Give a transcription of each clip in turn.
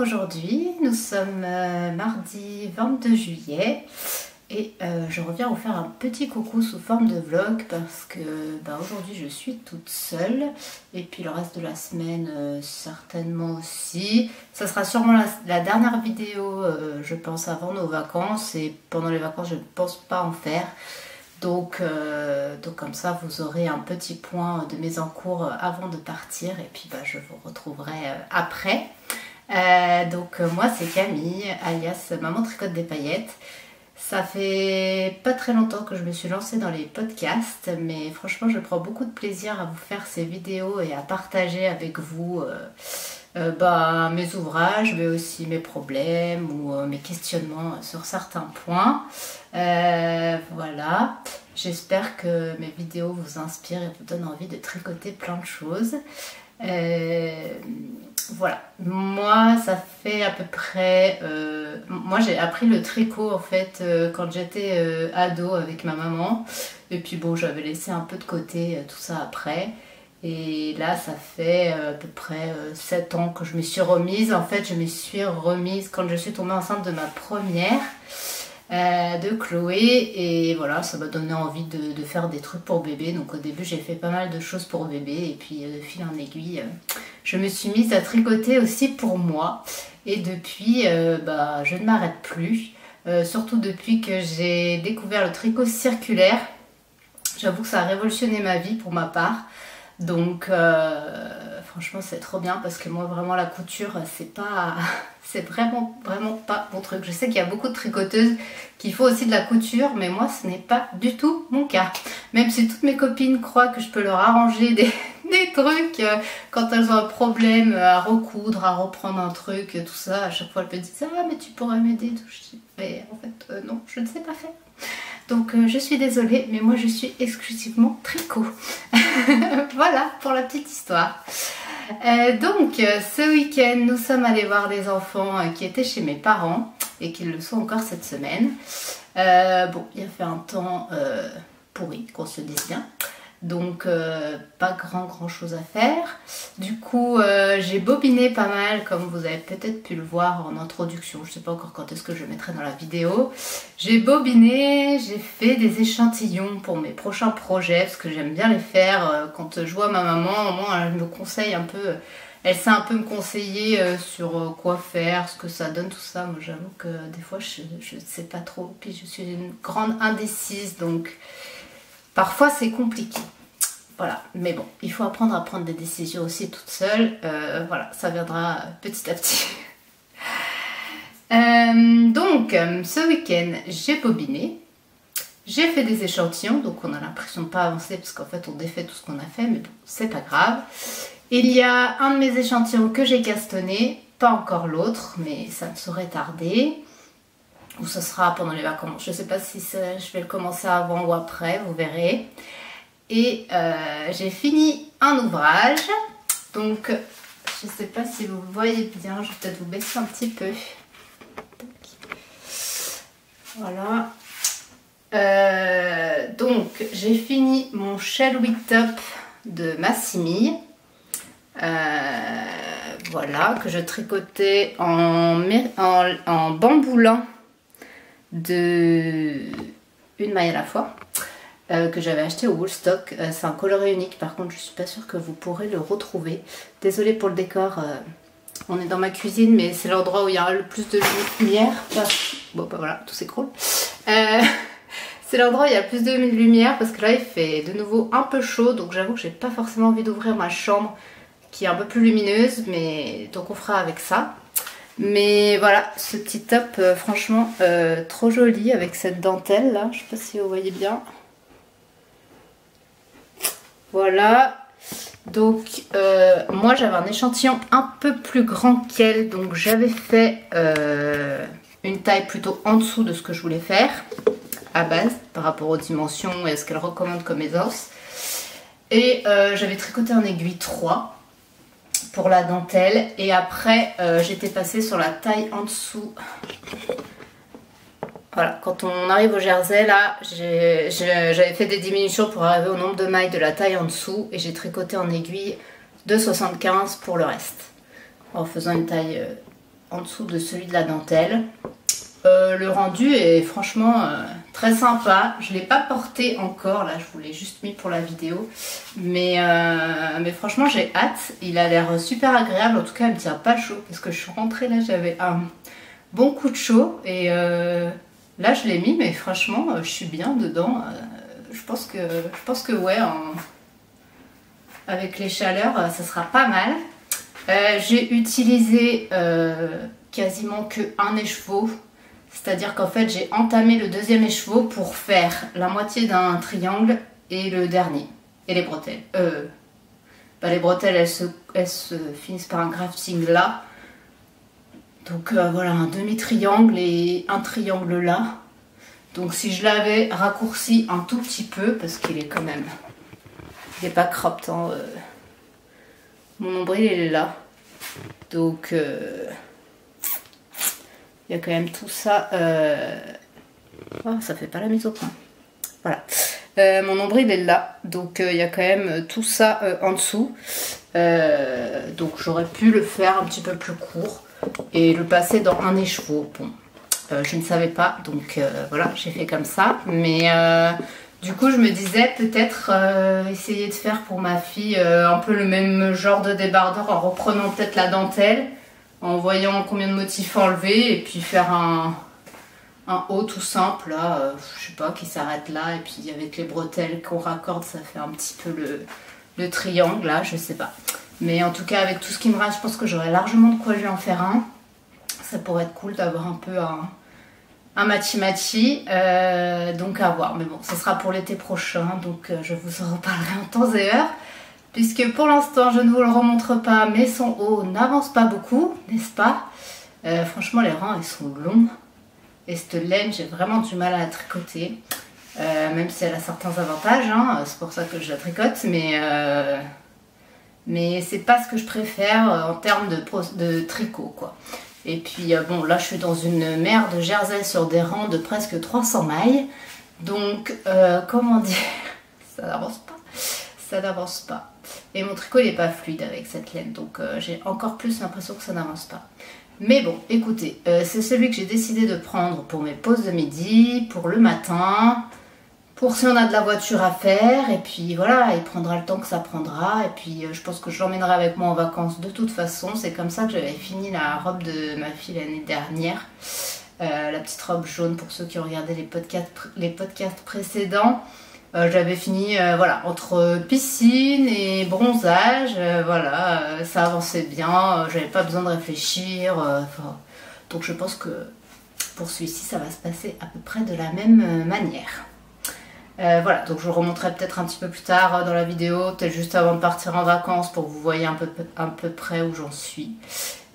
aujourd'hui, nous sommes mardi 22 juillet et je reviens vous faire un petit coucou sous forme de vlog parce que aujourd'hui je suis toute seule et puis le reste de la semaine certainement aussi. Ça sera sûrement la dernière vidéo je pense avant nos vacances, et pendant les vacances je ne pense pas en faire. Donc comme ça vous aurez un petit point de mise en cours avant de partir, et puis je vous retrouverai après. Moi c'est Camille alias Maman Tricote des Paillettes. Ça fait pas très longtemps que je me suis lancée dans les podcasts, mais franchement je prends beaucoup de plaisir à vous faire ces vidéos et à partager avec vous mes ouvrages, mais aussi mes problèmes ou mes questionnements sur certains points. Voilà, j'espère que mes vidéos vous inspirent et vous donnent envie de tricoter plein de choses. Voilà, moi ça fait à peu près moi j'ai appris le tricot en fait quand j'étais ado avec ma maman, et puis bon j'avais laissé un peu de côté tout ça après, et là ça fait à peu près 7 ans que je me suis remise. En fait je me suis remise quand je suis tombée enceinte de ma première de Chloé, et voilà, ça m'a donné envie de faire des trucs pour bébé. Donc au début j'ai fait pas mal de choses pour bébé, et puis de fil en aiguille je me suis mise à tricoter aussi pour moi, et depuis je ne m'arrête plus, surtout depuis que j'ai découvert le tricot circulaire. J'avoue que ça a révolutionné ma vie pour ma part. Donc franchement c'est trop bien, parce que moi vraiment la couture c'est vraiment pas mon truc. Je sais qu'il y a beaucoup de tricoteuses qui font aussi de la couture, mais moi ce n'est pas du tout mon cas. Même si toutes mes copines croient que je peux leur arranger des trucs quand elles ont un problème à recoudre, à reprendre un truc, tout ça, à chaque fois elles me disent ah mais tu pourrais m'aider, mais en fait non, je ne sais pas faire. Donc je suis désolée, mais moi je suis exclusivement tricot. Voilà pour la petite histoire. Ce week-end nous sommes allés voir des enfants qui étaient chez mes parents et qui le sont encore cette semaine. Il a fait un temps pourri, qu'on se dise bien. Donc pas grand chose à faire. Du coup j'ai bobiné pas mal, comme vous avez peut-être pu le voir en introduction. Je sais pas encore quand est-ce que je mettrai dans la vidéo. J'ai bobiné, j'ai fait des échantillons pour mes prochains projets, parce que j'aime bien les faire. Quand je vois ma maman, au moins elle me conseille un peu, elle sait un peu me conseiller sur quoi faire, ce que ça donne, tout ça. Moi j'avoue que des fois je sais pas trop, puis je suis une grande indécise, donc parfois c'est compliqué. Voilà, mais bon, il faut apprendre à prendre des décisions aussi toute seule. Voilà, ça viendra petit à petit. Ce week-end, j'ai bobiné. J'ai fait des échantillons, donc on a l'impression de pas avancer parce qu'en fait on défait tout ce qu'on a fait, mais bon, c'est pas grave. Il y a un de mes échantillons que j'ai castonné, pas encore l'autre, mais ça ne saurait tarder. Ou ce sera pendant les vacances. Je sais pas si je vais le commencer avant ou après, vous verrez. Et j'ai fini un ouvrage. Donc je sais pas si vous voyez bien, je vais peut-être vous baisser un petit peu. Voilà. J'ai fini mon Shell Wig Top de Massimi. Voilà, que je tricotais en bambou-lin de une maille à la fois, que j'avais acheté au Woolstock. C'est un coloris unique, par contre je suis pas sûre que vous pourrez le retrouver. Désolée pour le décor, on est dans ma cuisine, mais c'est l'endroit où il y a le plus de lumière. Voilà, tout s'écroule. C'est l'endroit où il y a le plus de lumière, parce que là il fait de nouveau un peu chaud, donc j'avoue que j'ai pas forcément envie d'ouvrir ma chambre qui est un peu plus lumineuse, mais donc on fera avec ça. Mais voilà, ce petit top franchement trop joli avec cette dentelle là, je sais pas si vous voyez bien. Voilà, donc moi j'avais un échantillon un peu plus grand qu'elle, donc j'avais fait une taille plutôt en dessous de ce que je voulais faire à base par rapport aux dimensions et à ce qu'elle recommande comme aisance. Et j'avais tricoté en aiguille 3 pour la dentelle, et après j'étais passée sur la taille en dessous. Voilà, quand on arrive au jersey là, j'avais fait des diminutions pour arriver au nombre de mailles de la taille en dessous, et j'ai tricoté en aiguille de 75 pour le reste, en faisant une taille en dessous de celui de la dentelle. Le rendu est franchement très sympa. Je ne l'ai pas porté encore, là je vous l'ai juste mis pour la vidéo. Mais franchement j'ai hâte. Il a l'air super agréable, en tout cas il me tient pas chaud. Parce que je suis rentrée là, j'avais un bon coup de chaud. Et là je l'ai mis, mais franchement je suis bien dedans. Je pense que ouais, avec les chaleurs ça sera pas mal. J'ai utilisé quasiment que un écheveau. C'est-à-dire qu'en fait, j'ai entamé le deuxième écheveau pour faire la moitié d'un triangle et le dernier. Et les bretelles. Les bretelles, elles se finissent par un grafting là. Donc voilà, un demi-triangle et un triangle là. Donc si je l'avais raccourci un tout petit peu, parce qu'il est quand même... Il n'est pas cropped, hein, mon nombril, il est là. Donc... il y a quand même tout ça. Oh, ça fait pas la mise au point. Voilà. Mon nombril est là. Donc il y a quand même tout ça en dessous. Donc j'aurais pu le faire un petit peu plus court et le passer dans un écheveau. Bon, je ne savais pas. Donc voilà, j'ai fait comme ça. Mais du coup, je me disais peut-être essayer de faire pour ma fille un peu le même genre de débardeur en reprenant peut-être la dentelle, en voyant combien de motifs enlever et puis faire un haut tout simple là, je sais pas, qui s'arrête là et puis avec les bretelles qu'on raccorde ça fait un petit peu le triangle là, je sais pas. Mais en tout cas avec tout ce qui me reste, je pense que j'aurai largement de quoi lui en faire un. Ça pourrait être cool d'avoir un peu un mati-mati, donc à voir. Mais bon, ça sera pour l'été prochain, donc je vous en reparlerai en temps et heure. Puisque pour l'instant je ne vous le remontre pas, mais son haut n'avance pas beaucoup, n'est-ce pas? Franchement les rangs ils sont longs. Et cette laine j'ai vraiment du mal à la tricoter. Même si elle a certains avantages, hein, c'est pour ça que je la tricote. Mais c'est pas ce que je préfère en termes de tricot quoi. Et puis bon là je suis dans une mer de jersey sur des rangs de presque 300 mailles. Donc comment dire, ça n'avance pas. Ça n'avance pas. Et mon tricot il n'est pas fluide avec cette laine, donc j'ai encore plus l'impression que ça n'avance pas. Mais bon, écoutez, c'est celui que j'ai décidé de prendre pour mes pauses de midi, pour le matin, pour si on a de la voiture à faire, et puis voilà, il prendra le temps que ça prendra, et puis je pense que je l'emmènerai avec moi en vacances de toute façon. C'est comme ça que j'avais fini la robe de ma fille l'année dernière, la petite robe jaune pour ceux qui ont regardé les podcasts précédents. J'avais fini voilà, entre piscine et bronzage, voilà, ça avançait bien, j'avais pas besoin de réfléchir, donc je pense que pour celui-ci ça va se passer à peu près de la même manière. Voilà, donc je vous remontrerai peut-être un petit peu plus tard dans la vidéo, peut-être juste avant de partir en vacances pour que vous voyez un peu près où j'en suis,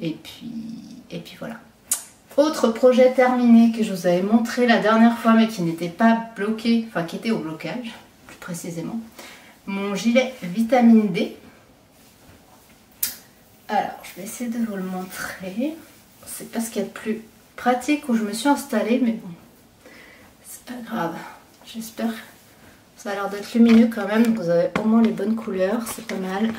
et puis voilà. Autre projet terminé que je vous avais montré la dernière fois mais qui n'était pas bloqué, enfin qui était au blocage plus précisément, mon gilet vitamine D. Alors je vais essayer de vous le montrer, c'est pas ce qu'il y a de plus pratique où je me suis installée mais bon, c'est pas grave, j'espère, ça a l'air d'être lumineux quand même, vous avez au moins les bonnes couleurs, c'est pas mal.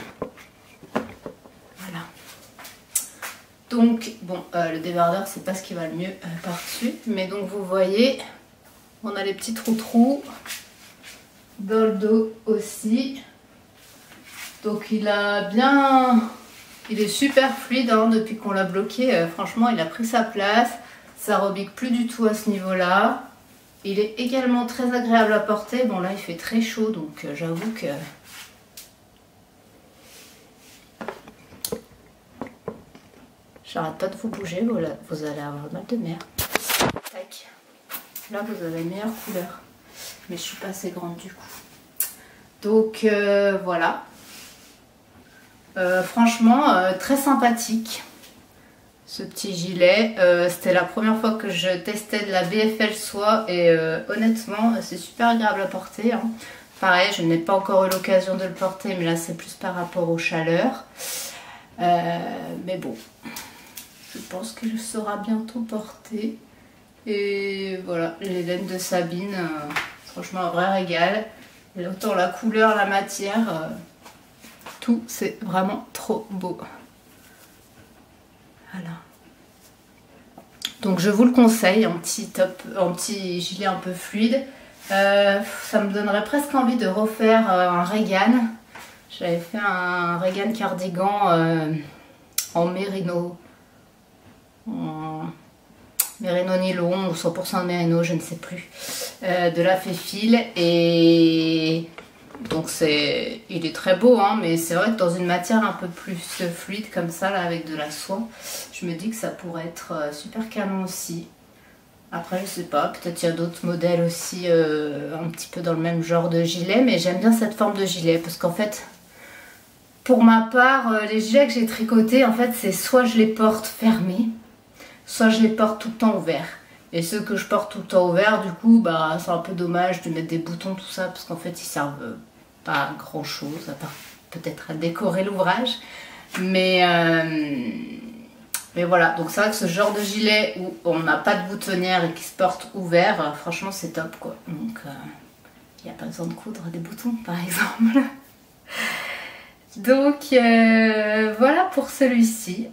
Donc, bon, le débardeur, c'est pas ce qui va le mieux par-dessus. Mais donc, vous voyez, on a les petits trous dans le dos aussi. Donc, il est super fluide hein, depuis qu'on l'a bloqué. Franchement, il a pris sa place. Ça rebique plus du tout à ce niveau-là. Il est également très agréable à porter. Bon, là, il fait très chaud, donc j'avoue que... J'arrête pas de vous bouger, vous allez avoir mal de mer. Tac. Là, vous avez une meilleure couleur. Mais je suis pas assez grande du coup. Donc, voilà. Franchement, très sympathique. Ce petit gilet. C'était la première fois que je testais de la BFL soie. Et honnêtement, c'est super agréable à porter. Hein. Pareil, je n'ai pas encore eu l'occasion de le porter. Mais là, c'est plus par rapport aux chaleurs. Mais bon... Je pense que je saurai bientôt porter. Et voilà, les laines de Sabine, franchement un vrai régal. Et autant la couleur, la matière, tout c'est vraiment trop beau. Voilà. Donc je vous le conseille, un petit top, un petit gilet un peu fluide. Ça me donnerait presque envie de refaire un Reagan. J'avais fait un Reagan cardigan en mérino. En mérino nylon ou 100% mérino, je ne sais plus. De la Féfil. Et donc il est très beau, hein, mais c'est vrai que dans une matière un peu plus fluide comme ça, là, avec de la soie, je me dis que ça pourrait être super canon aussi. Après, je sais pas, peut-être il y a d'autres modèles aussi un petit peu dans le même genre de gilet, mais j'aime bien cette forme de gilet parce qu'en fait, pour ma part, les gilets que j'ai tricotés, en fait, c'est soit je les porte fermés, soit je les porte tout le temps ouverts. Et ceux que je porte tout le temps ouverts, du coup, bah, c'est un peu dommage de mettre des boutons, tout ça, parce qu'en fait, ils servent pas à grand chose, à part peut-être à décorer l'ouvrage. Mais voilà, donc c'est vrai que ce genre de gilet où on n'a pas de boutonnière et qui se porte ouvert, franchement, c'est top, quoi. Donc, il n'y a pas besoin de coudre des boutons, par exemple. Donc, voilà pour celui-ci.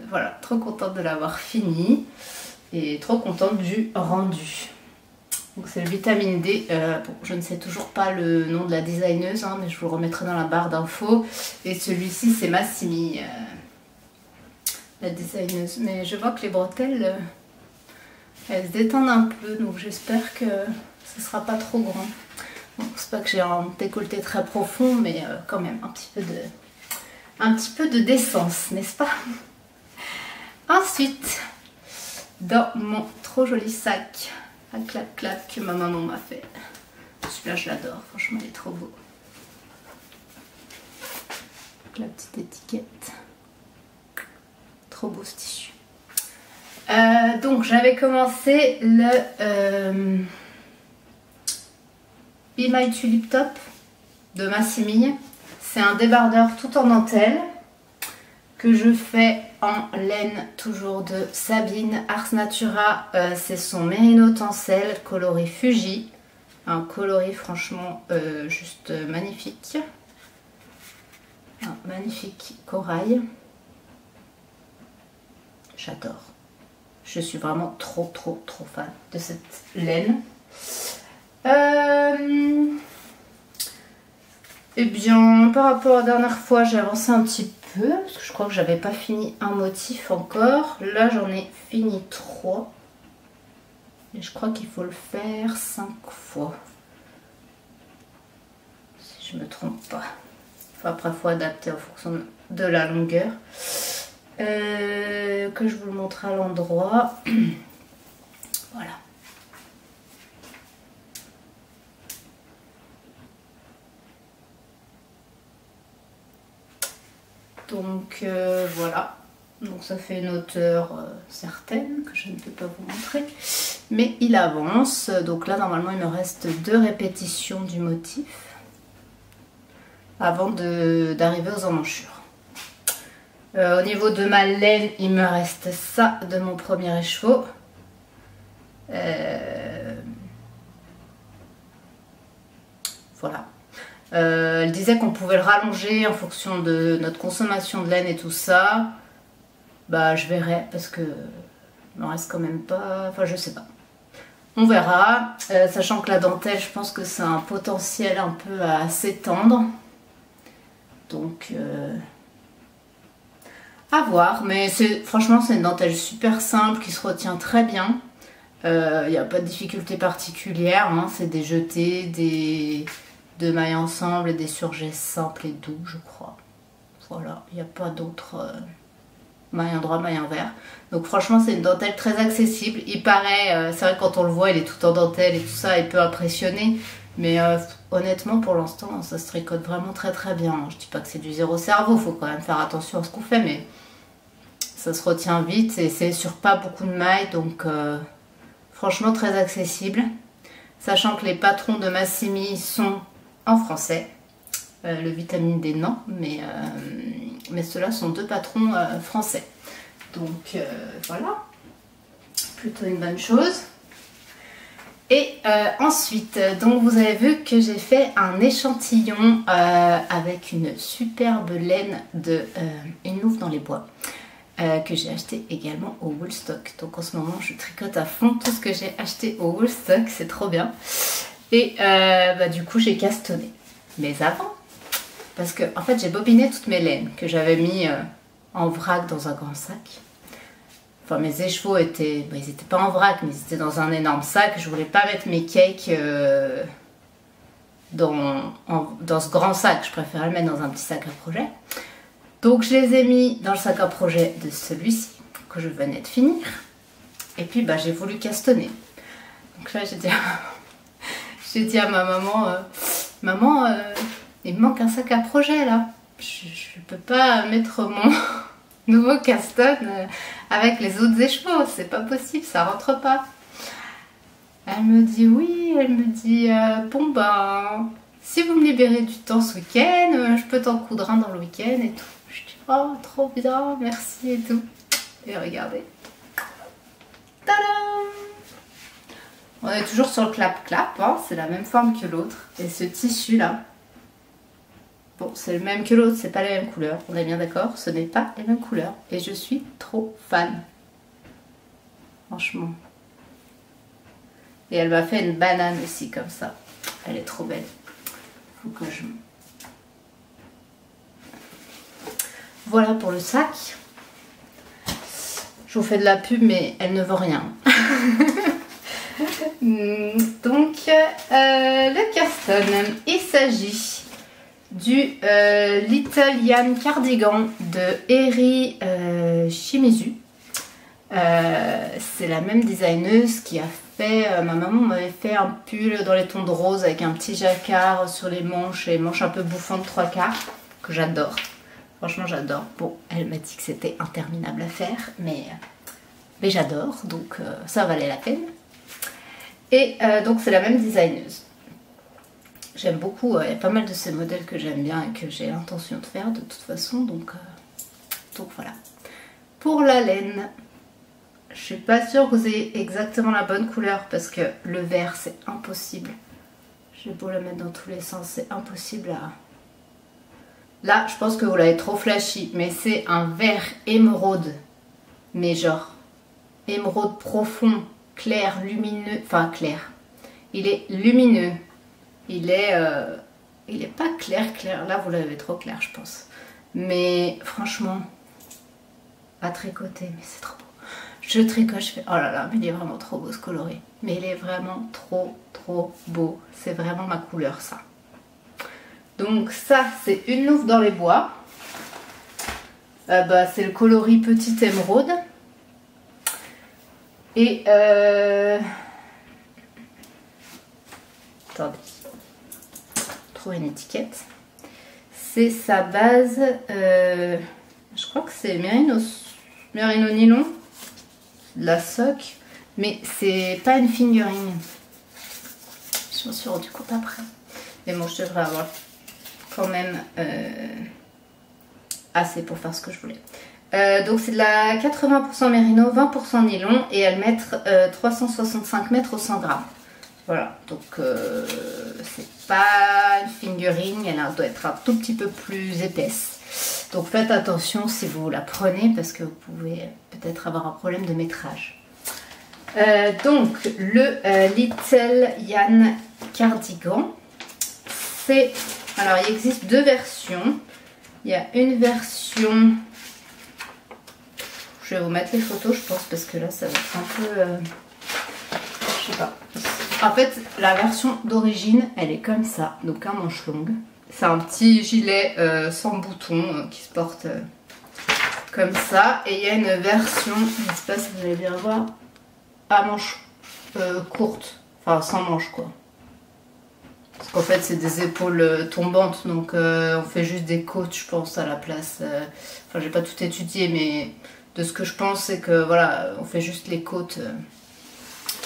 Voilà, trop contente de l'avoir fini. Et trop contente du rendu. Donc c'est le vitamine D. Bon, je ne sais toujours pas le nom de la designeuse, hein, mais je vous le remettrai dans la barre d'infos. Et celui-ci c'est Massimi, la designeuse. Mais je vois que les bretelles, elles se détendent un peu, donc j'espère que ce sera pas trop grand. Bon, c'est pas que j'ai un décolleté très profond, mais quand même un petit peu de décence, n'est-ce pas? Ensuite, dans mon trop joli sac à clac-clac que ma maman m'a fait. Celui-là, je l'adore. Franchement, il est trop beau. La petite étiquette. Trop beau ce tissu. Donc, j'avais commencé le Be My Tulip Top de Massimi. C'est un débardeur tout en dentelle que je fais en laine toujours de Sabine Ars Natura. C'est son Mérino Tencel coloris Fuji. Un coloris franchement juste magnifique. Un magnifique corail. J'adore. Je suis vraiment trop fan de cette laine. Eh bien, par rapport à la dernière fois, j'ai avancé un petit peu, parce que je crois que j'avais pas fini un motif encore. Là, j'en ai fini 3. Et je crois qu'il faut le faire 5 fois. Si je me trompe pas. Après, il faut adapter en fonction de la longueur. Que je vous le montre à l'endroit. Voilà. Donc voilà, donc ça fait une hauteur certaine que je ne peux pas vous montrer, mais il avance. Donc là normalement il me reste 2 répétitions du motif avant d'arriver aux emmanchures. Au niveau de ma laine, il me reste ça de mon premier écheveau. Voilà. Elle disait qu'on pouvait le rallonger en fonction de notre consommation de laine et tout ça. Bah je verrai parce que il m'en reste quand même pas. Enfin je sais pas. On verra. Sachant que la dentelle, je pense que c'est un potentiel un peu à s'étendre. Donc à voir. Mais franchement c'est une dentelle super simple qui se retient très bien. Il n'y a pas de difficulté particulière. Hein. C'est des jetés, de mailles ensemble et des surjets simples et doux, je crois. Voilà, il n'y a pas d'autres mailles en droit, mailles en vert. Donc franchement, c'est une dentelle très accessible. Il paraît, c'est vrai que quand on le voit, il est tout en dentelle et tout ça, il peut impressionner. Mais honnêtement, pour l'instant, ça se tricote vraiment très bien. Je dis pas que c'est du zéro cerveau, il faut quand même faire attention à ce qu'on fait, mais ça se retient vite et c'est sur pas beaucoup de mailles, donc franchement très accessible. Sachant que les patrons de Massimi sont en français, le vitamine D non, mais ceux-là sont 2 patrons français. Donc voilà, plutôt une bonne chose. Et ensuite, donc vous avez vu que j'ai fait un échantillon avec une superbe laine de Une Louve dans les bois. que j'ai acheté également au Woolstock. Donc en ce moment je tricote à fond tout ce que j'ai acheté au Woolstock, c'est trop bien. Et du coup j'ai castonné. Mais avant, parce que en fait j'ai bobiné toutes mes laines que j'avais mis en vrac dans un grand sac. Enfin mes écheveaux étaient, ils étaient pas en vrac mais ils étaient dans un énorme sac. Je voulais pas mettre mes cakes dans ce grand sac, je préférais le mettre dans un petit sac à projet. Donc je les ai mis dans le sac à projet de celui-ci que je venais de finir. Et puis j'ai voulu castonner. Donc là j'ai dit à ma maman, maman, il me manque un sac à projet là. Je peux pas mettre mon nouveau caston avec les autres écheveaux, c'est pas possible, ça rentre pas. Elle me dit oui, elle me dit bon si vous me libérez du temps ce week-end, je peux t'en coudre un dans le week-end et tout. Je dis oh trop bien, merci et tout. Et regardez. Tadam! On est toujours sur le clap-clap, hein, c'est la même forme que l'autre. Et ce tissu là, bon c'est le même que l'autre, c'est pas les mêmes couleurs, on est bien d'accord, ce n'est pas les mêmes couleurs. Et je suis trop fan. Franchement. Et elle m'a fait une banane aussi comme ça. Elle est trop belle. Faut que je... Voilà pour le sac. Je vous fais de la pub mais elle ne vaut rien. Donc le caston, il s'agit du Little Yan Cardigan de Eri Shimizu. C'est la même designeuse qui a fait, ma maman m'avait fait un pull dans les tons de rose avec un petit jacquard sur les manches et manches un peu bouffantes 3/4 que j'adore. Franchement j'adore. Bon, elle m'a dit que c'était interminable à faire mais j'adore donc ça valait la peine. Et donc c'est la même designeuse. J'aime beaucoup, il y a pas mal de ces modèles que j'aime bien et que j'ai l'intention de faire de toute façon donc voilà. Pour la laine, je suis pas sûre que vous ayez exactement la bonne couleur parce que le vert c'est impossible. J'ai beau le mettre dans tous les sens, c'est impossible à... Là je pense que vous l'avez trop flashy, mais c'est un vert émeraude. Mais genre émeraude profond, clair, lumineux, enfin clair. Il est lumineux. Il est pas clair, là vous l'avez trop clair je pense. Mais franchement, à tricoter, mais c'est trop beau. Je tricote, je fais oh là là, mais il est vraiment trop beau ce coloris. Mais il est vraiment trop beau. C'est vraiment ma couleur ça. Donc ça c'est une louve dans les bois. C'est le coloris petite émeraude. Et attendez, trouver une étiquette. C'est sa base, je crois que c'est Merino nylon, de la sock, mais c'est pas une fingering. Je m'en suis rendu compte après. Mais bon, je devrais avoir quand même assez pour faire ce que je voulais. Donc c'est de la 80% mérino, 20% nylon et elle met 365 mètres au 100 grammes. Voilà, donc c'est pas une fingering, elle doit être un tout petit peu plus épaisse. Donc faites attention si vous la prenez parce que vous pouvez peut-être avoir un problème de métrage. Donc le Little Yan Cardigan, c'est... Alors il existe deux versions. Il y a une version... Je vais vous mettre les photos je pense parce que là ça va être un peu... je sais pas. En fait la version d'origine elle est comme ça, donc un manche longue. C'est un petit gilet sans bouton qui se porte comme ça. Et il y a une version, je ne sais pas si vous allez bien voir, à manche courte, enfin sans manche quoi. Parce qu'en fait c'est des épaules tombantes donc on fait juste des côtes je pense à la place. Enfin j'ai pas tout étudié mais de ce que je pense c'est que voilà on fait juste les côtes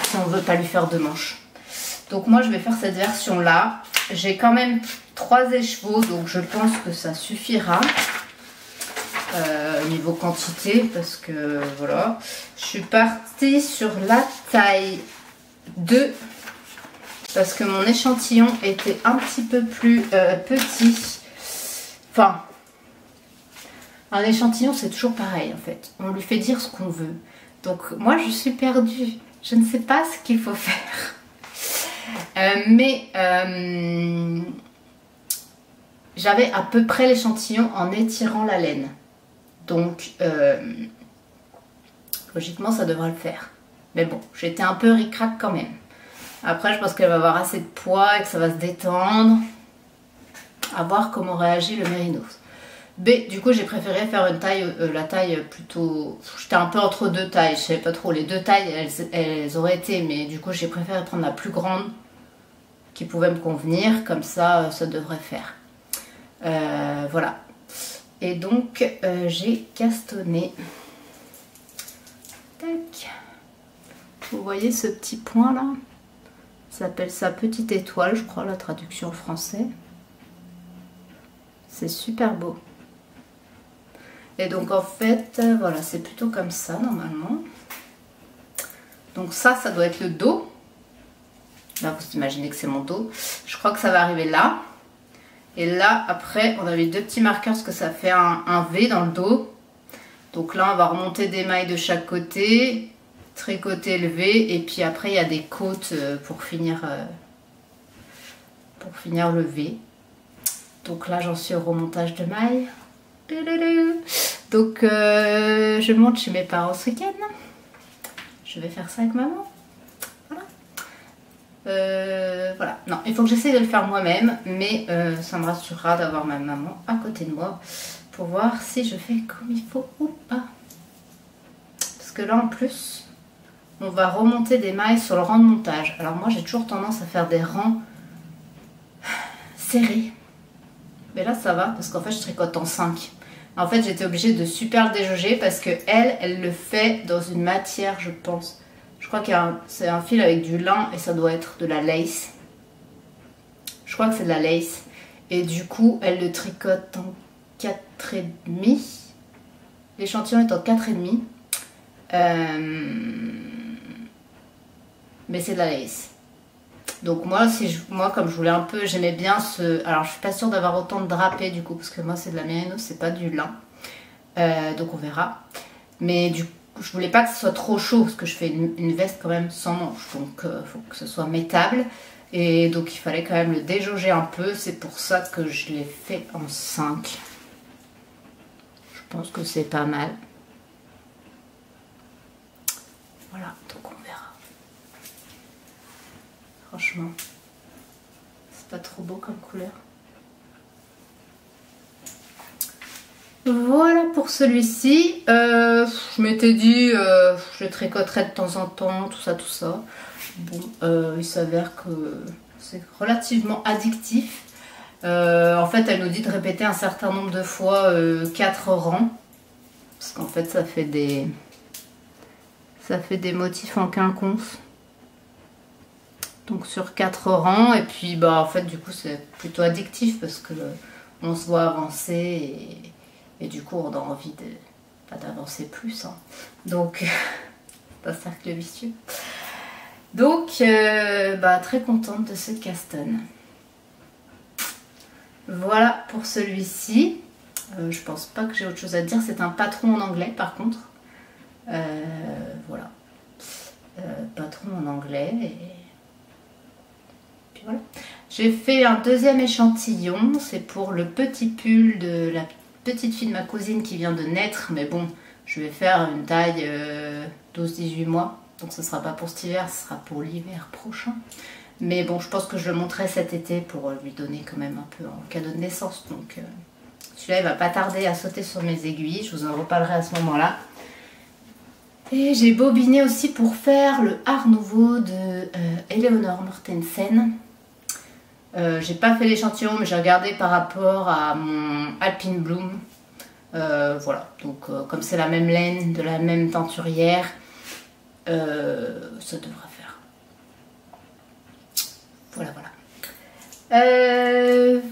si on veut pas lui faire de manches. Donc moi je vais faire cette version là. J'ai quand même 3 écheveaux donc je pense que ça suffira niveau quantité parce que voilà. Je suis partie sur la taille 2 parce que mon échantillon était un petit peu plus petit. Enfin Un échantillon, c'est toujours pareil en fait. On lui fait dire ce qu'on veut. Donc moi, je suis perdue. Je ne sais pas ce qu'il faut faire. J'avais à peu près l'échantillon en étirant la laine. Donc, logiquement, ça devrait le faire. Mais bon, j'étais un peu ric-rac quand même. Après, je pense qu'elle va avoir assez de poids et que ça va se détendre. À voir comment réagit le mérinos. B, du coup, j'ai préféré faire une taille, la taille plutôt... J'étais un peu entre deux tailles, je savais pas trop. Les deux tailles, elles auraient été, mais du coup, j'ai préféré prendre la plus grande qui pouvait me convenir. Comme ça, ça devrait faire. Voilà. Et donc, j'ai castonné. Tac. Vous voyez ce petit point là? Ça s'appelle ça petite étoile, je crois, la traduction en français. C'est super beau. Et donc en fait, voilà, c'est plutôt comme ça normalement. Donc ça doit être le dos. Là, vous imaginez que c'est mon dos. Je crois que ça va arriver là. Et là, après, on avait deux petits marqueurs parce que ça fait un V dans le dos. Donc là, on va remonter des mailles de chaque côté, tricoter le V. Et puis après, il y a des côtes pour finir le V. Donc là, j'en suis au remontage de mailles. Donc, je monte chez mes parents ce week-end. Je vais faire ça avec maman. Voilà. Voilà. Non, il faut que j'essaie de le faire moi-même. Mais ça me rassurera d'avoir ma maman à côté de moi pour voir si je fais comme il faut ou pas. Parce que là, en plus, on va remonter des mailles sur le rang de montage. Alors moi, j'ai toujours tendance à faire des rangs serrés. Mais là, ça va parce qu'en fait, je tricote en 5. En fait, j'étais obligée de super le déjauger parce que elle le fait dans une matière, je pense. Je crois que c'est un fil avec du lin et ça doit être de la lace. Je crois que c'est de la lace. Et du coup, elle le tricote en 4,5. L'échantillon est en 4,5. Mais c'est de la lace. Donc moi, comme je voulais un peu, j'aimais bien ce... Alors je suis pas sûre d'avoir autant de drapé du coup, parce que moi c'est de la mérinos, c'est pas du lin. Donc on verra. Mais du coup, je voulais pas que ce soit trop chaud, parce que je fais une veste quand même sans manches. Donc il faut que ce soit métable. Et donc il fallait quand même le déjauger un peu. C'est pour ça que je l'ai fait en 5. Je pense que c'est pas mal. Voilà, donc on verra. Franchement, c'est pas trop beau comme couleur. Voilà pour celui-ci. Je m'étais dit, je tricoterai de temps en temps, tout ça. Bon, il s'avère que c'est relativement addictif. En fait, elle nous dit de répéter un certain nombre de fois 4 rangs. Parce qu'en fait, ça fait des motifs en quinconce. Donc sur 4 rangs, et puis bah en fait du coup c'est plutôt addictif parce que on se voit avancer et du coup on a envie d'avancer plus. Hein. Donc c'est un cercle vicieux. Donc bah très contente de ce caston. Voilà pour celui-ci. Je pense pas que j'ai autre chose à dire. C'est un patron en anglais par contre. Voilà. Patron en anglais et... Voilà. J'ai fait un deuxième échantillon, c'est pour le petit pull de la petite fille de ma cousine qui vient de naître, mais bon, je vais faire une taille 12-18 mois, donc ce sera pas pour cet hiver, ce sera pour l'hiver prochain. Mais bon, je pense que je le montrerai cet été pour lui donner quand même un peu en cadeau de naissance, donc celui-là il va pas tarder à sauter sur mes aiguilles, je vous en reparlerai à ce moment-là. Et j'ai bobiné aussi pour faire le Art Nouveau de Eleonore Mortensen. J'ai pas fait l'échantillon, mais j'ai regardé par rapport à mon Alpine Bloom. Voilà, donc comme c'est la même laine, de la même teinturière, ça devrait faire. Voilà.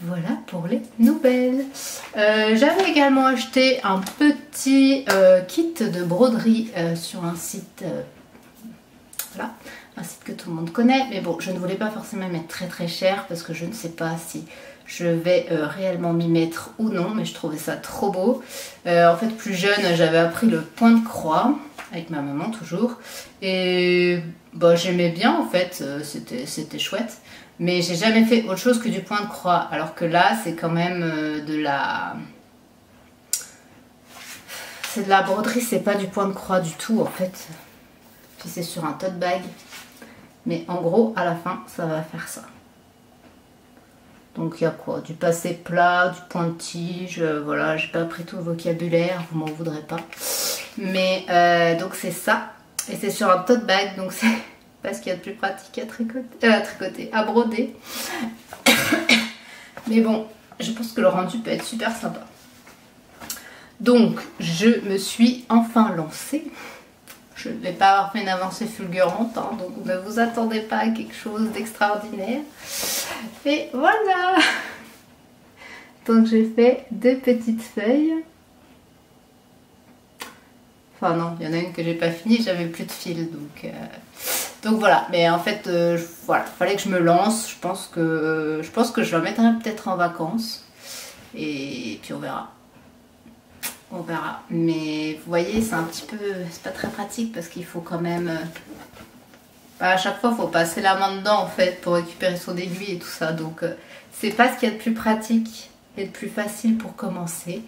Voilà pour les nouvelles. J'avais également acheté un petit kit de broderie sur un site, voilà, un site que tout le monde connaît, mais bon, je ne voulais pas forcément mettre très cher parce que je ne sais pas si je vais réellement m'y mettre ou non, mais je trouvais ça trop beau. En fait, plus jeune, j'avais appris le point de croix, avec ma maman toujours, et bah, j'aimais bien en fait, c'était chouette. Mais j'ai jamais fait autre chose que du point de croix, alors que là, c'est quand même de la... C'est de la broderie, c'est pas du point de croix du tout en fait. Puis c'est sur un tote bag. Mais en gros, à la fin, ça va faire ça. Donc il y a quoi? Du passé plat, du pointige, voilà, j'ai pas appris tout le vocabulaire, vous m'en voudrez pas. Mais donc c'est ça. Et c'est sur un tote bag, donc c'est pas ce qu'il y a de plus pratique à tricoter, à broder. Mais bon, je pense que le rendu peut être super sympa. Donc je me suis enfin lancée. Je ne vais pas avoir fait une avancée fulgurante, hein, donc ne vous attendez pas à quelque chose d'extraordinaire. Et voilà! Donc j'ai fait 2 petites feuilles. Enfin non, il y en a une que j'ai pas finie, j'avais plus de fil, donc voilà. Mais en fait, voilà, fallait que je me lance. Je pense que je la mettrai peut-être en vacances. Et puis on verra. On verra. Mais vous voyez, c'est un petit peu... C'est pas très pratique parce qu'il faut quand même... à chaque fois, il faut passer la main dedans en fait pour récupérer son aiguille et tout ça. Donc c'est pas ce qu'il y a de plus pratique et de plus facile pour commencer.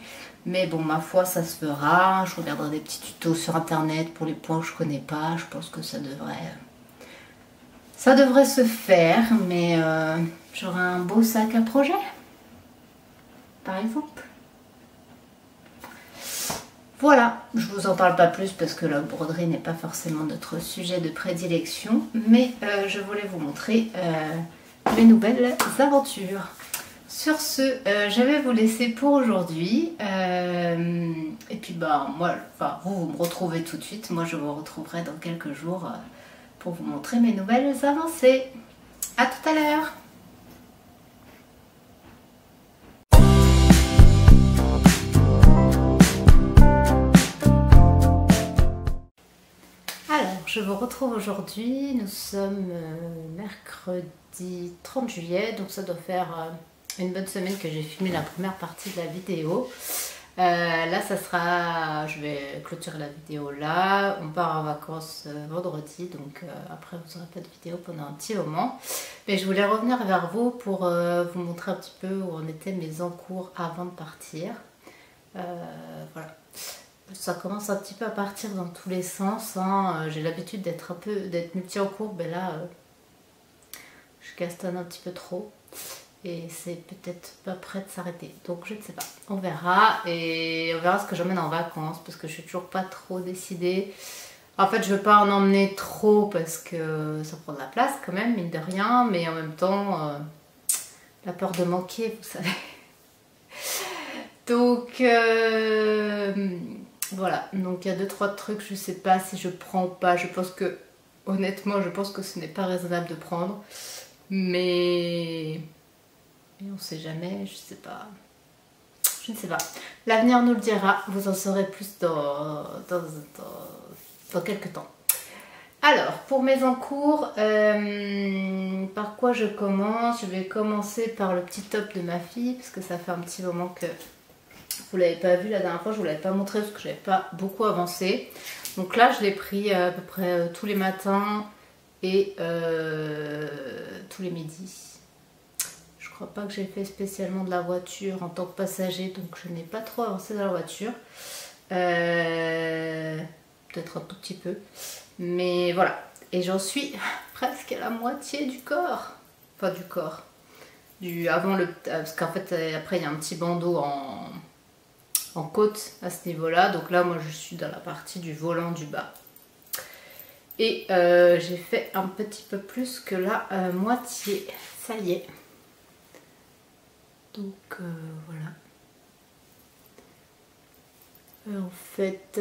Mais bon, ma foi, ça se fera. Je regarderai des petits tutos sur internet pour les points que je connais pas. Je pense que ça devrait se faire. Mais j'aurai un beau sac à projet, par exemple. Voilà, je vous en parle pas plus parce que la broderie n'est pas forcément notre sujet de prédilection, mais je voulais vous montrer mes nouvelles aventures. Sur ce, je vais vous laisser pour aujourd'hui. Et puis bah moi, enfin vous me retrouvez tout de suite. Moi je vous retrouverai dans quelques jours pour vous montrer mes nouvelles avancées. À tout à l'heure. Alors, je vous retrouve aujourd'hui. Nous sommes mercredi 30 juillet, donc ça doit faire une bonne semaine que j'ai filmé la première partie de la vidéo. Là, ça sera... Je vais clôturer la vidéo là. On part en vacances vendredi, donc après vous n'aurez pas de vidéo pendant un petit moment. Mais je voulais revenir vers vous pour vous montrer un petit peu où en étaient mes encours avant de partir. Voilà. Ça commence un petit peu à partir dans tous les sens, hein. J'ai l'habitude d'être multi en cours, mais là je castanne un petit peu trop et c'est peut-être pas prêt de s'arrêter, donc je ne sais pas, on verra. Et on verra ce que j'emmène en vacances parce que je suis toujours pas trop décidée. En fait, je veux pas en emmener trop parce que ça prend de la place quand même, mine de rien, mais en même temps la peur de manquer, vous savez. Donc voilà, donc il y a 2-3 trucs, je sais pas si je prends ou pas. Je pense que, honnêtement, je pense que ce n'est pas raisonnable de prendre. Mais on sait jamais, je sais pas. Je ne sais pas. L'avenir nous le dira, vous en saurez plus dans quelques temps. Alors, pour mes encours, par quoi je commence? Je vais commencer par le petit top de ma fille, parce que ça fait un petit moment que vous l'avez pas vu la dernière fois, je vous l'avais pas montré parce que j'avais pas beaucoup avancé. Donc là, je l'ai pris à peu près tous les matins et tous les midis. Je crois pas que j'ai fait spécialement de la voiture en tant que passager, donc je n'ai pas trop avancé dans la voiture. Peut-être un tout petit peu. Mais voilà. Et j'en suis presque à la moitié du corps. Enfin du corps. Avant le... Parce qu'en fait, après, il y a un petit bandeau en côte à ce niveau-là. Donc là, moi, je suis dans la partie du volant du bas. Et j'ai fait un petit peu plus que la moitié. Ça y est. Donc voilà. En fait,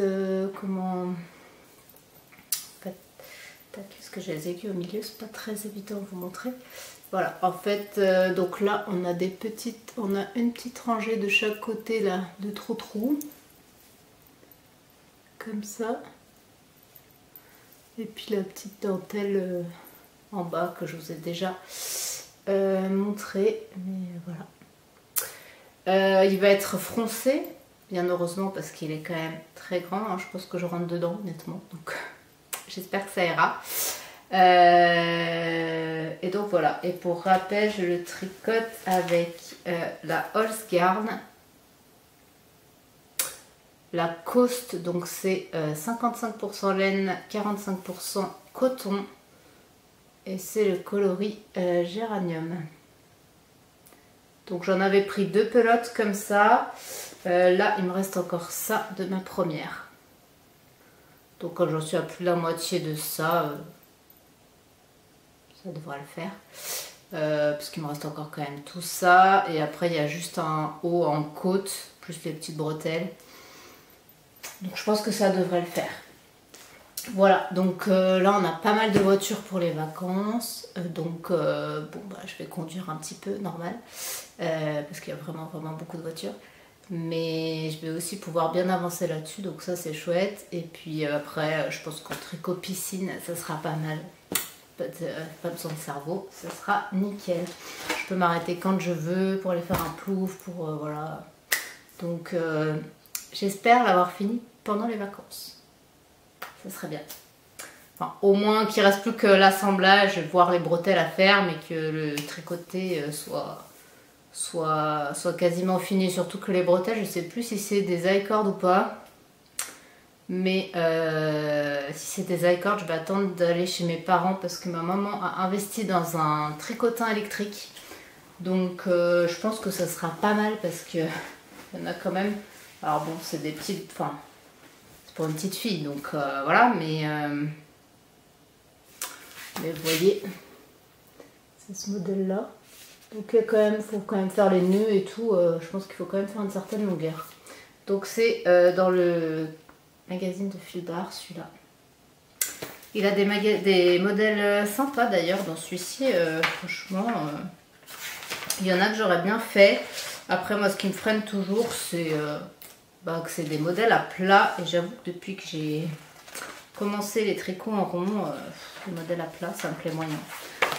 comment... En fait, parce que j'ai les aiguilles au milieu, c'est pas très évident de vous montrer. Voilà, en fait, donc là, on a une petite rangée de chaque côté là, de trous. Comme ça. Et puis la petite dentelle en bas que je vous ai déjà montré. Mais voilà. Il va être froncé, bien heureusement parce qu'il est quand même très grand, hein. Je pense que je rentre dedans honnêtement, donc j'espère que ça ira. Et donc voilà, et pour rappel je le tricote avec la Holzgarn, la Coast, donc c'est 55% laine, 45% coton, et c'est le coloris géranium. Donc j'en avais pris 2 pelotes comme ça. Là il me reste encore ça de ma première. Donc quand j'en suis à plus de la moitié de ça, ça devrait le faire. Parce qu'il me reste encore quand même tout ça. Et après il y a juste un haut en côte, plus les petites bretelles. Donc je pense que ça devrait le faire. Voilà, donc là on a pas mal de voitures pour les vacances. Donc bon bah je vais conduire un petit peu normal. Parce qu'il y a vraiment beaucoup de voitures. Mais je vais aussi pouvoir bien avancer là-dessus, donc ça c'est chouette. Et puis après je pense qu'en tricot piscine ça sera pas mal. Pas besoin de cerveau, ça sera nickel. Je peux m'arrêter quand je veux pour aller faire un plouf, pour voilà. Donc j'espère l'avoir fini pendant les vacances. Ça serait bien. Enfin, au moins qu'il reste plus que l'assemblage, voire les bretelles à faire, mais que le tricoté soit quasiment fini. Surtout que les bretelles, je sais plus si c'est des I-cord ou pas. Mais si c'est des I-cord, je vais attendre d'aller chez mes parents parce que ma maman a investi dans un tricotin électrique. Donc je pense que ça sera pas mal parce que il y en a quand même. Alors bon, c'est des petites. Enfin, c'est pour une petite fille, donc voilà, mais vous voyez, c'est ce modèle-là. Donc il faut quand même faire les nœuds et tout. Je pense qu'il faut quand même faire une certaine longueur. Donc c'est dans le magazine de Fildar, celui-là. Il a des modèles sympas d'ailleurs dans celui-ci. Franchement, il y en a que j'aurais bien fait. Après moi, ce qui me freine toujours, c'est que c'est des modèles à plat. Et j'avoue que depuis que j'ai commencé les tricots en rond, les modèles à plat, ça me plaît moyen.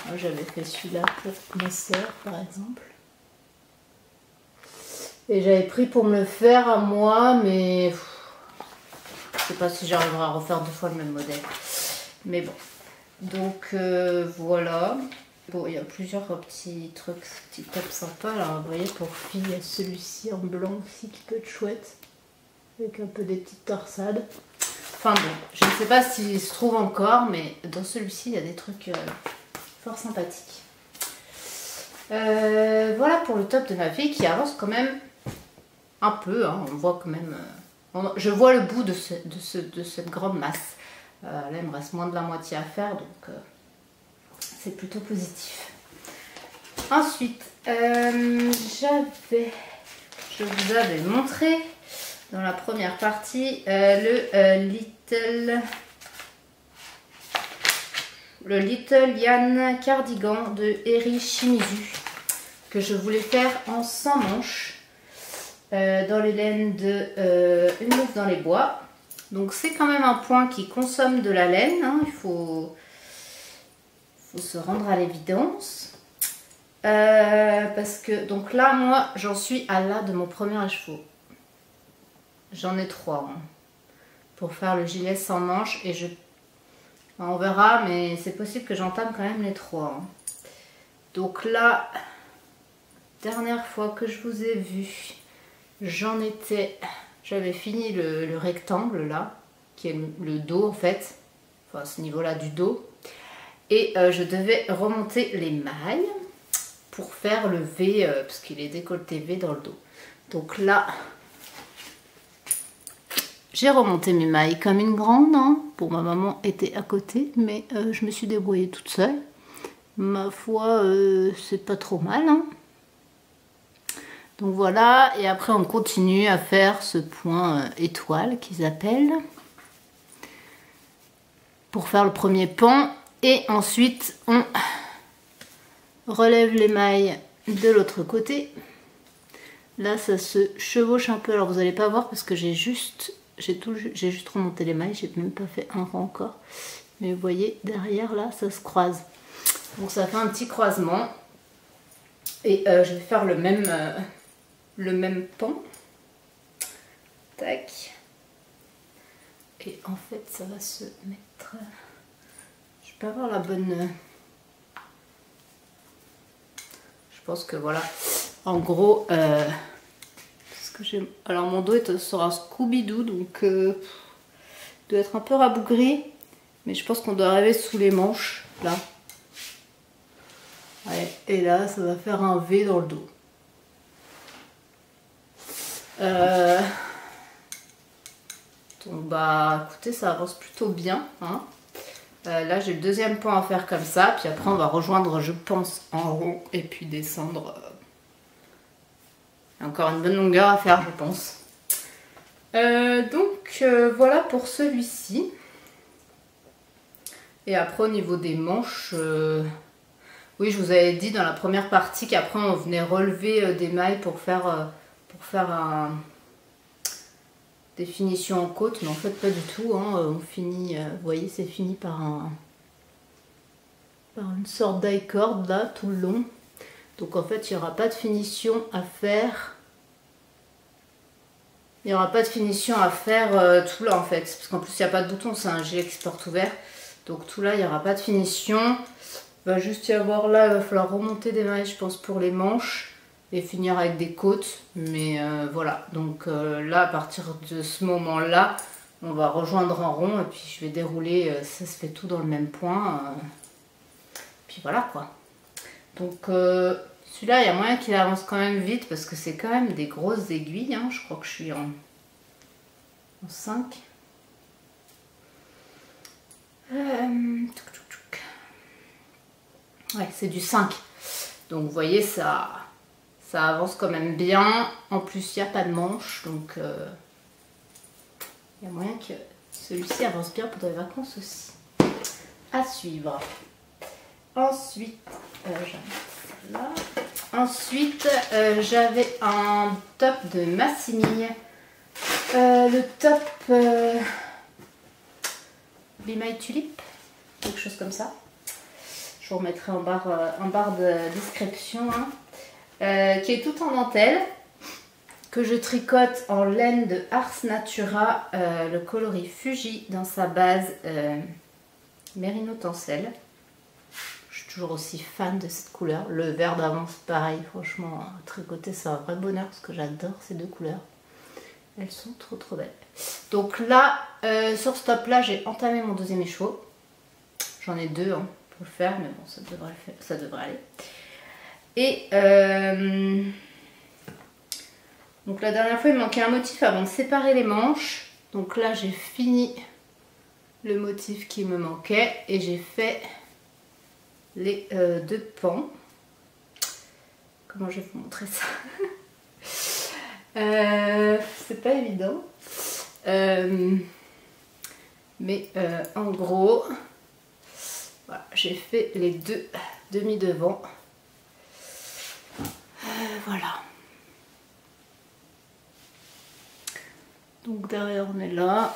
Moi j'avais fait celui-là pour ma soeur par exemple. Et j'avais pris pour me le faire à moi, mais je sais pas si j'arriverai à refaire 2 fois le même modèle. Mais bon. Donc voilà. Bon, il y a plusieurs petits trucs, petits tops sympas là. Vous voyez, pour filles, il y a celui-ci en blanc aussi qui peut être chouette. Avec un peu des petites torsades. Enfin bon, je ne sais pas s'il se trouve encore, mais dans celui-ci, il y a des trucs fort sympathique. Voilà pour le top de ma fille qui avance quand même un peu, hein. On voit quand même, je vois le bout de cette grande masse. Là il me reste moins de la moitié à faire, donc c'est plutôt positif. Ensuite je vous avais montré dans la première partie le Little Yan cardigan de Eri Shimizu que je voulais faire en 100 manches dans les laines de Une Louve dans les bois. Donc c'est quand même un point qui consomme de la laine, hein. Il faut se rendre à l'évidence. Parce que donc là moi j'en suis à là de mon premier écheveau. J'en ai 3 hein, pour faire le gilet sans manches et on verra, mais c'est possible que j'entame quand même les 3. Hein. Donc là, dernière fois que je vous ai vu, j'avais fini le rectangle là, qui est le dos en fait, enfin ce niveau-là du dos. Et je devais remonter les mailles pour faire le V, parce qu'il est décolleté V dans le dos. Donc là, j'ai remonté mes mailles comme une grande, hein. Bon, ma maman était à côté, mais je me suis débrouillée toute seule. Ma foi, c'est pas trop mal, hein. Donc voilà, et après on continue à faire ce point étoile qu'ils appellent pour faire le premier pan. Et ensuite on relève les mailles de l'autre côté. Là ça se chevauche un peu, alors vous n'allez pas voir parce que j'ai juste remonté les mailles, j'ai même pas fait un rang encore. Mais vous voyez, derrière là, ça se croise. Donc ça fait un petit croisement. Et je vais faire le même le même pan. Tac. Et en fait ça va se mettre... Je peux avoir la bonne... Je pense que voilà. En gros, ce que j'ai... Alors mon dos sera Scooby-Doo, donc il doit être un peu rabougri. Mais je pense qu'on doit arriver sous les manches, là. Ouais, et là, ça va faire un V dans le dos. Donc bah écoutez, ça avance plutôt bien, hein. Là j'ai le deuxième pan à faire comme ça, puis après on va rejoindre, je pense, en rond et puis descendre. Encore une bonne longueur à faire, je pense. Donc voilà pour celui-ci. Et après au niveau des manches, oui, je vous avais dit dans la première partie qu'après on venait relever des mailles pour faire des finitions en côte, mais en fait pas du tout, hein. On finit, vous voyez, c'est fini par une sorte d'i-cord là tout le long. Donc en fait il n'y aura pas de finition à faire. Il n'y aura pas de finition à faire tout là en fait, parce qu'en plus il n'y a pas de bouton, c'est un gilet qui se porte ouvert. Donc tout là il n'y aura pas de finition. Il va juste y avoir là, il va falloir remonter des mailles je pense pour les manches. Et finir avec des côtes, mais voilà, donc là à partir de ce moment là on va rejoindre en rond et puis je vais dérouler, ça se fait tout dans le même point, puis voilà quoi. Donc celui-là il y a moyen qu'il avance quand même vite parce que c'est quand même des grosses aiguilles, hein. Je crois que je suis en 5. Ouais, c'est du 5, donc vous voyez ça avance quand même bien. En plus, il n'y a pas de manche. Donc, il y a moyen que celui-ci avance bien pour les vacances aussi. À suivre. Ensuite, là. Ensuite, j'avais un top de Massimi. Le top Be My Tulip. Quelque chose comme ça. Je vous remettrai en barre de description. Hein. Qui est tout en dentelle, que je tricote en laine de Ars Natura, le coloris Fuji dans sa base Merino Tencel. Je suis toujours aussi fan de cette couleur. Le vert d'avant c'est pareil, franchement tricoter c'est un vrai bonheur parce que j'adore ces deux couleurs. Elles sont trop belles. Donc là, sur ce top là, j'ai entamé mon deuxième écheveau. J'en ai deux hein, pour le faire, mais bon ça devrait aller. Et donc la dernière fois il me manquait un motif avant de séparer les manches. Donc là j'ai fini le motif qui me manquait et j'ai fait les deux pans. Comment je vais vous montrer ça? C'est pas évident. Mais en gros, voilà, j'ai fait les deux demi-devants. Voilà. Donc derrière on est là.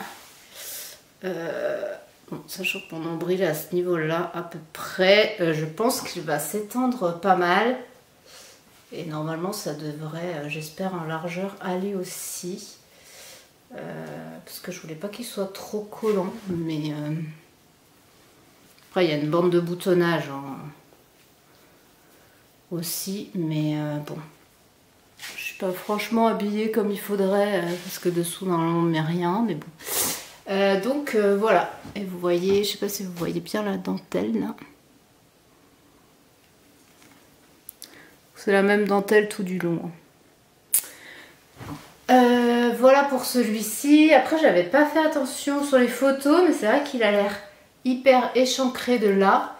Bon, sachant que mon nombril est à ce niveau-là à peu près, je pense qu'il va s'étendre pas mal. Et normalement ça devrait, j'espère en largeur, aller aussi. Parce que je voulais pas qu'il soit trop collant. Mais après il y a une bande de boutonnage hein, aussi. Mais bon. Je suis pas franchement habillée comme il faudrait parce que dessous normalement on met rien, mais bon. Donc voilà, et vous voyez, je sais pas si vous voyez bien la dentelle là. C'est la même dentelle tout du long. Voilà pour celui-ci. Après j'avais pas fait attention sur les photos, mais c'est vrai qu'il a l'air hyper échancré de là.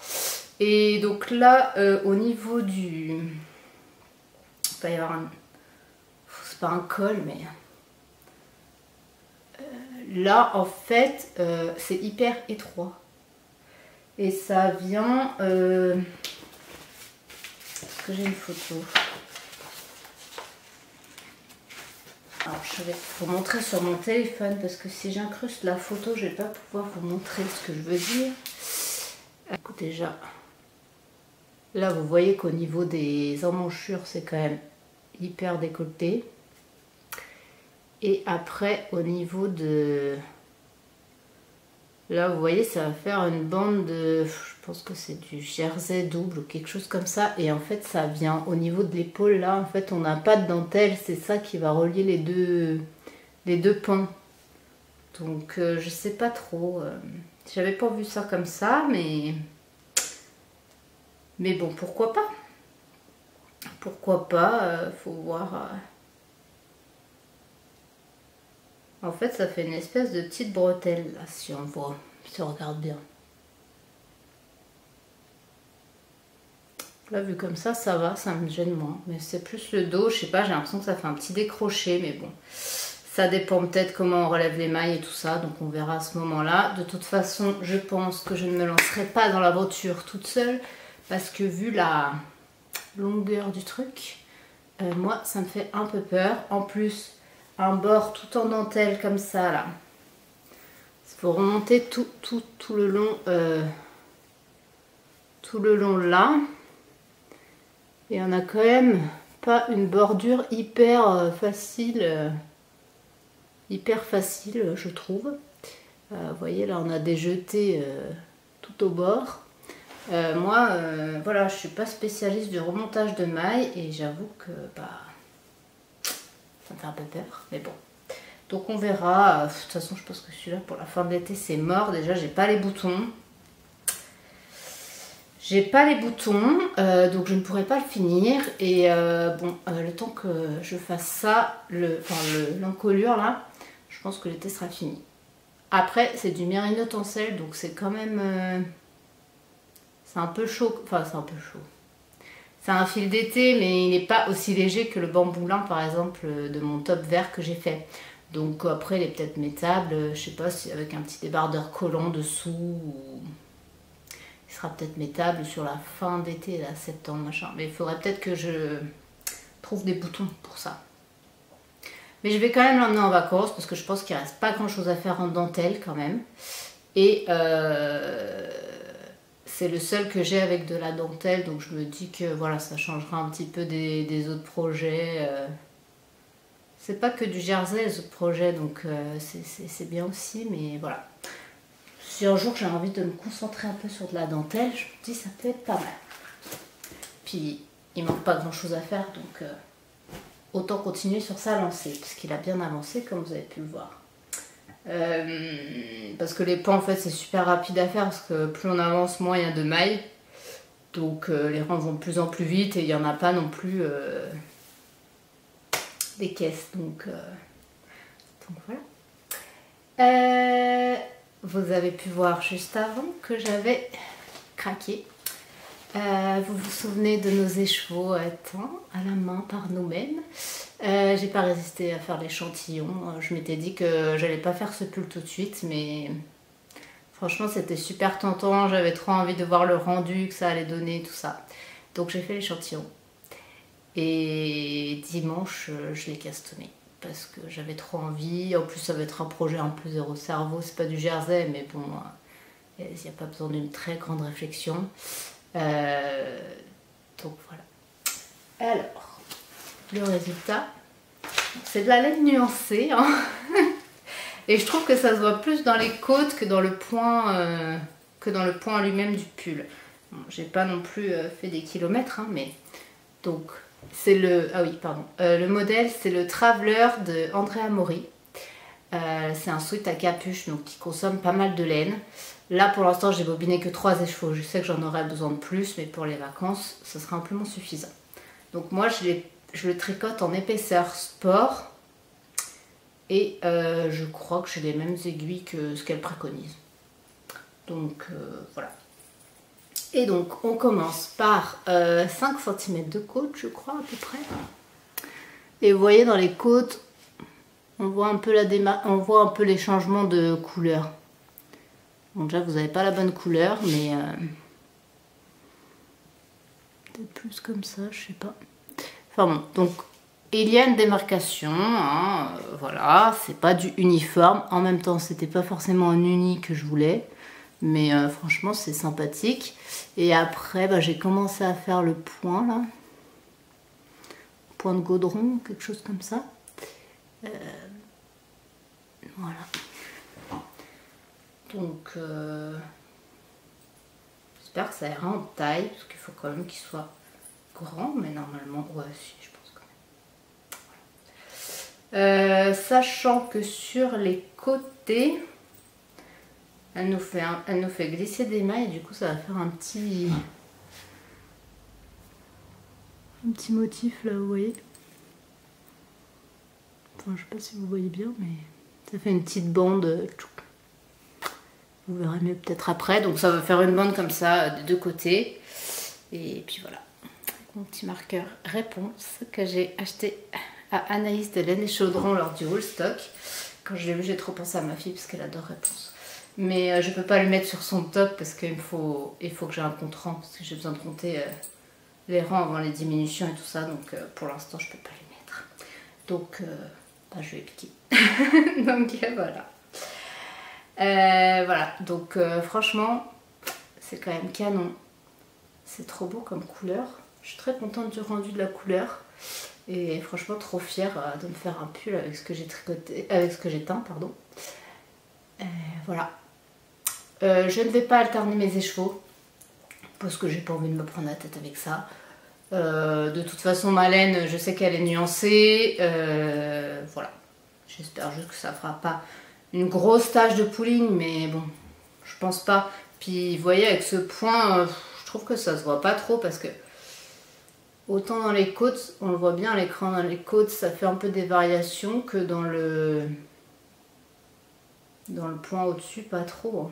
Et donc là, au niveau du... Il va y avoir un... C'est pas un col, mais... là, en fait, c'est hyper étroit. Et ça vient... Est-ce que j'ai une photo? Alors, je vais vous montrer sur mon téléphone, parce que si j'incruste la photo, je vais pas pouvoir vous montrer ce que je veux dire. Écoutez, déjà... Là, vous voyez qu'au niveau des emmanchures, c'est quand même hyper décolleté. Et après au niveau de... Là vous voyez ça va faire une bande de... Je pense que c'est du jersey double ou quelque chose comme ça. Et en fait ça vient au niveau de l'épaule là. En fait on n'a pas de dentelle. C'est ça qui va relier les deux pans. Donc je sais pas trop. J'avais pas vu ça comme ça. Mais bon pourquoi pas. Pourquoi pas. Faut voir... En fait, ça fait une espèce de petite bretelle, là, si on voit, si on regarde bien. Là, vu comme ça va, ça me gêne moins. Mais c'est plus le dos, je sais pas, j'ai l'impression que ça fait un petit décroché, mais bon. Ça dépend peut-être comment on relève les mailles et tout ça, donc on verra à ce moment-là. De toute façon, je pense que je ne me lancerai pas dans l'aventure toute seule, parce que vu la longueur du truc, moi, ça me fait un peu peur. En plus... un bord tout en dentelle comme ça là. Il faut remonter tout le long là. Et on a quand même pas une bordure hyper facile. Hyper facile je trouve. Vous voyez là on a des jetés tout au bord. Moi voilà je suis pas spécialiste du remontage de mailles et j'avoue que bah ça me fait un peu peur, mais bon. Donc on verra. De toute façon, je pense que celui-là, pour la fin de l'été, c'est mort. Déjà, j'ai pas les boutons. J'ai pas les boutons, donc je ne pourrai pas le finir. Et bon, le temps que je fasse ça, l'encolure là, je pense que l'été sera fini. Après, c'est du mérino tencel, donc c'est quand même... c'est un peu chaud. Enfin, c'est un peu chaud. C'est un fil d'été, mais il n'est pas aussi léger que le bamboulin, par exemple, de mon top vert que j'ai fait. Donc après, il est peut-être métable, je sais pas si avec un petit débardeur collant dessous. Ou... il sera peut-être métable sur la fin d'été, là, septembre, machin. Mais il faudrait peut-être que je trouve des boutons pour ça. Mais je vais quand même l'emmener en vacances, parce que je pense qu'il ne reste pas grand-chose à faire en dentelle, quand même. Et... c'est le seul que j'ai avec de la dentelle, donc je me dis que voilà, ça changera un petit peu des autres projets. C'est pas que du jersey les autres projets, donc c'est bien aussi, mais voilà. Si un jour j'ai envie de me concentrer un peu sur de la dentelle, je me dis ça peut être pas mal. Puis il manque pas grand chose à faire, donc autant continuer sur sa lancée, puisqu'il a bien avancé comme vous avez pu le voir. Parce que les pans en fait c'est super rapide à faire parce que plus on avance moins il y a de mailles donc les rangs vont de plus en plus vite et il n'y en a pas non plus des caisses donc voilà. Vous avez pu voir juste avant que j'avais craqué. Vous vous souvenez de nos écheveaux teints à la main par nous-mêmes. J'ai pas résisté à faire l'échantillon. Je m'étais dit que j'allais pas faire ce pull tout de suite, mais franchement c'était super tentant. J'avais trop envie de voir le rendu que ça allait donner, tout ça. Donc j'ai fait l'échantillon. Et dimanche, je l'ai castonné parce que j'avais trop envie. En plus, ça va être un projet un peu zéro cerveau. C'est pas du jersey, mais bon, il n'y a pas besoin d'une très grande réflexion. Donc voilà. Alors, le résultat, c'est de la laine nuancée, hein. Et je trouve que ça se voit plus dans les côtes que dans le point lui-même du pull. Bon, j'ai pas non plus fait des kilomètres, hein, mais donc c'est le le modèle c'est le Traveler de Andrea Mori. C'est un sweat à capuche donc qui consomme pas mal de laine. Là pour l'instant j'ai bobiné que 3 écheveaux, je sais que j'en aurai besoin de plus mais pour les vacances ce sera amplement suffisant. Donc moi je le tricote en épaisseur sport et je crois que j'ai les mêmes aiguilles que ce qu'elle préconise. Donc voilà. Et donc on commence par 5 cm de côte je crois à peu près. Et vous voyez dans les côtes on voit un peu les changements de couleur. Bon, déjà, vous n'avez pas la bonne couleur, mais peut-être plus comme ça, je sais pas. Enfin bon, donc il y a une démarcation, hein, voilà, c'est pas du uniforme. En même temps, c'était pas forcément un uni que je voulais, mais franchement, c'est sympathique. Et après, bah, j'ai commencé à faire le point là. point de gaudron, quelque chose comme ça. Voilà. Donc, j'espère que ça ira en taille, parce qu'il faut quand même qu'il soit grand, mais normalement, ouais, si, je pense quand même. Sachant que sur les côtés, elle nous fait glisser des mailles, et du coup, ça va faire un petit motif là, vous voyez. Enfin, je sais pas si vous voyez bien, mais ça fait une petite bande. Vous verrez mieux peut-être après. Donc ça va faire une bande comme ça des deux côtés. Et puis voilà. Mon petit marqueur réponse que j'ai acheté à Anaïs de Laine et Chaudron lors du haul stock. Quand je l'ai vu, j'ai trop pensé à ma fille parce qu'elle adore réponse. Mais je peux pas le mettre sur son top parce qu'il faut que j'ai un compte rang. Parce que j'ai besoin de compter les rangs avant les diminutions et tout ça. Donc pour l'instant, je peux pas les mettre. Donc je vais piquer. Donc voilà. Voilà, donc franchement, c'est quand même canon. C'est trop beau comme couleur. Je suis très contente du rendu de la couleur. Et franchement, trop fière de me faire un pull avec ce que j'ai tricoté, avec ce que j'ai teint, pardon. Voilà. Je ne vais pas alterner mes écheveaux parce que j'ai pas envie de me prendre la tête avec ça. De toute façon, ma laine, je sais qu'elle est nuancée. Voilà. J'espère juste que ça fera pas une grosse tache de pooling, mais bon, je pense pas. Puis vous voyez, avec ce point, je trouve que ça se voit pas trop parce que autant dans les côtes, on le voit bien à l'écran, dans les côtes, ça fait un peu des variations que dans le point au-dessus, pas trop.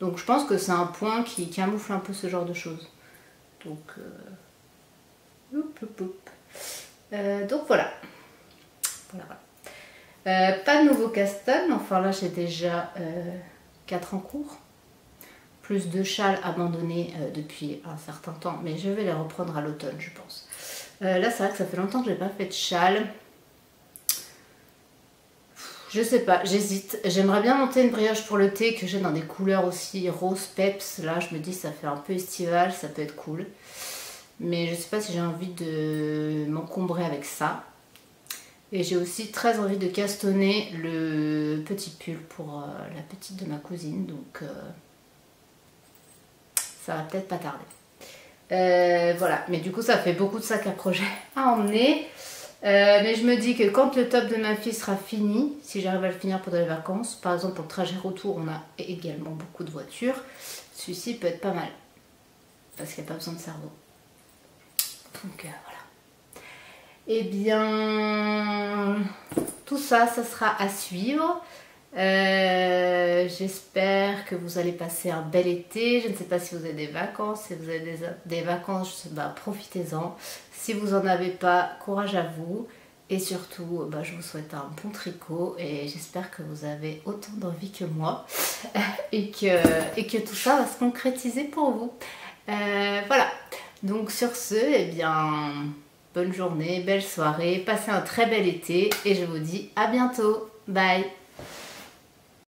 Donc je pense que c'est un point qui camoufle un peu ce genre de choses. Donc, donc voilà. Pas de nouveau custom, enfin là j'ai déjà 4 en cours, plus 2 châles abandonnés depuis un certain temps, mais je vais les reprendre à l'automne je pense. Là c'est vrai que ça fait longtemps que j'ai pas fait de châle, je sais pas, j'hésite. J'aimerais bien monter une brioche pour le thé que j'ai dans des couleurs aussi rose peps, là je me dis ça fait un peu estival, ça peut être cool, mais je sais pas si j'ai envie de m'encombrer avec ça. Et j'ai aussi très envie de castonner le petit pull pour la petite de ma cousine. Donc ça va peut-être pas tarder. Voilà, mais du coup ça fait beaucoup de sacs à projet à emmener. Mais je me dis que quand le top de ma fille sera fini, si j'arrive à le finir pendant les vacances, par exemple pour le trajet retour on a également beaucoup de voitures, celui-ci peut être pas mal. Parce qu'il n'y a pas besoin de cerveau. Donc voilà. Eh bien, tout ça, ça sera à suivre. J'espère que vous allez passer un bel été. Je ne sais pas si vous avez des vacances. Si vous avez des vacances, profitez-en. Si vous n'en avez pas, courage à vous. Et surtout, je vous souhaite un bon tricot. Et j'espère que vous avez autant d'envie que moi. et que tout ça va se concrétiser pour vous. Voilà. Donc sur ce, eh bien... bonne journée, belle soirée, passez un très bel été et je vous dis à bientôt. Bye!